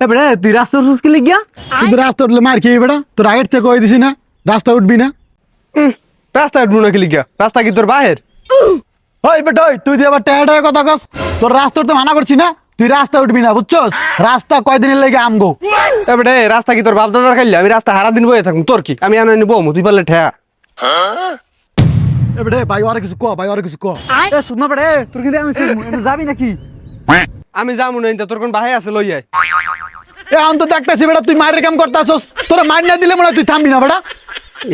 বেটা তুই রাস্তা উঠছিস কি লিগিয়া? তুই তো রাস্তা উঠলে মার খেয়ে বেটা, তোর আগের থেকে কই দিছি না রাস্তা উঠবি না। রাস্তা উঠবো না কি লিগা? রাস্তা কি তোর বাহের? ওই বেটা ওই, তুই দিয়ে আবার টায়া কথা কস। তোর রাস্তা উঠতে মানা করছি না, তুই রাস্তা উঠবি না বুঝছস। রাস্তা কয়দিনের লেগে আমগো। বেটা রাস্তা কি তোর বাপ দাদার খাইলে? আমি রাস্তা হারা দিন বয়ে থাকুন, তোর কি? আমি আনো নিবো তুই পারলে ঠেয়া। এ বেটা ভাই আর কিছু ক, ভাই আর কিছু ক। এ শুন বেটা তোর কিন্তু আমি যাবি নাকি? আমি যাবো না, তোর কোন বাহে আছে লই আয়। এ আমি তো দেখতেছি বেটা তুই মায়ের কাম করতেছস, তোরা মার না দিলে মনে হয় তুই থামবি না বেটা।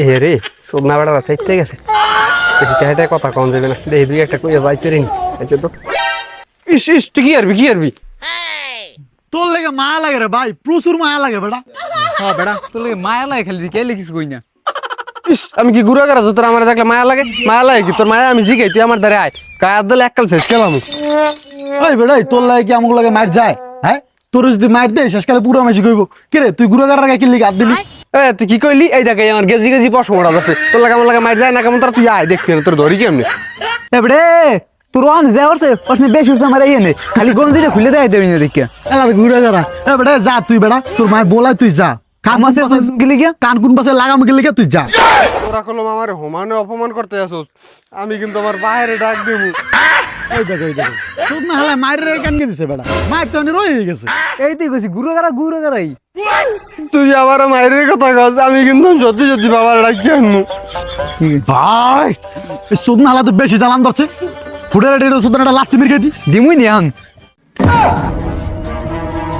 এ রে সোনা বেটা আছে ঠিক আছে, বেশি টেহাটা কথা কম যাবে না। দেখবি একটা কইয়া যাই তোর তো ইস ইস তুই কি আরবি কি আরবি? তোর লেগে মায়া লাগে রে ভাই, প্রচুর মায়া লাগে বেটা। হ্যাঁ বেটা তোর লাগে মায়া লাগে খালি দিকে লিখিস কই না। ইস আমি কি গুড়া করা তোর আমার দেখলে মায়া লাগে? মায়া লাগে কি তোর? মায়া আমি জিগাই, তুই আমার দ্বারে আয়, গায়ের দলে এককাল শেষ কেলাম। ওই বেটা তোর লাগে কি আমগুলো লাগে মার যায়? হ্যাঁ তোর যদি মার দে শেষকালে পুরো মাসি কইব কি রে তুই গুড়া করার কি লিগে হাত দিলি? এ তুই কি কইলি? এই দেখ আমার গেজি গেজি পশমড়া আছে, তোর লাগে আমার লাগে মার যায় না কেমন? তোর তুই আয় দেখবি তোর ধরি কেমনি। এ বেটা তোর ওয়ান যাওয়ারছে পাশে বেশি উঠছে আমার এই নে খালি গঞ্জিটা খুলে দেয় দেবি না দেখিয়া। এলা গুড়া করা। এ বেটা যা তুই বেটা, তোর মায় বলাই তুই যা। আমার কি লিগিয়া? কান কোন পাশে লাগাম কি লিগে তুই যা। তোরা কলম আমার হোমানে অপমান করতে আসোস, আমি কিন্তু আমার বাইরে ডাক দেবো। এই দেখ এই দেখ তোর না হলে মায়ের কান কে দিছে বেটা, মায়ের তো রয়ে গেছে। এই তুই কইছি গুরু গারাই। তুই আবার মায়ের কথা কস, আমি কিন্তু সত্যি সত্যি বাবার ডাকি আনবো। ভাই এই সুদ না হলে তো বেশি জ্বালান ধরছে। ফুটের এটা সুদ একটা লাত্তি মিরকে দি দিমুই নি আন।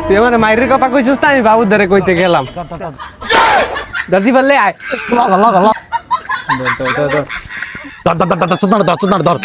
তুই আমার মায়ের কথা কইছিস তা আমি বাবুর দ্বারে কইতে গেলাম। দাদি বললে আয়। ধর ধর ধর ধর ধর ধর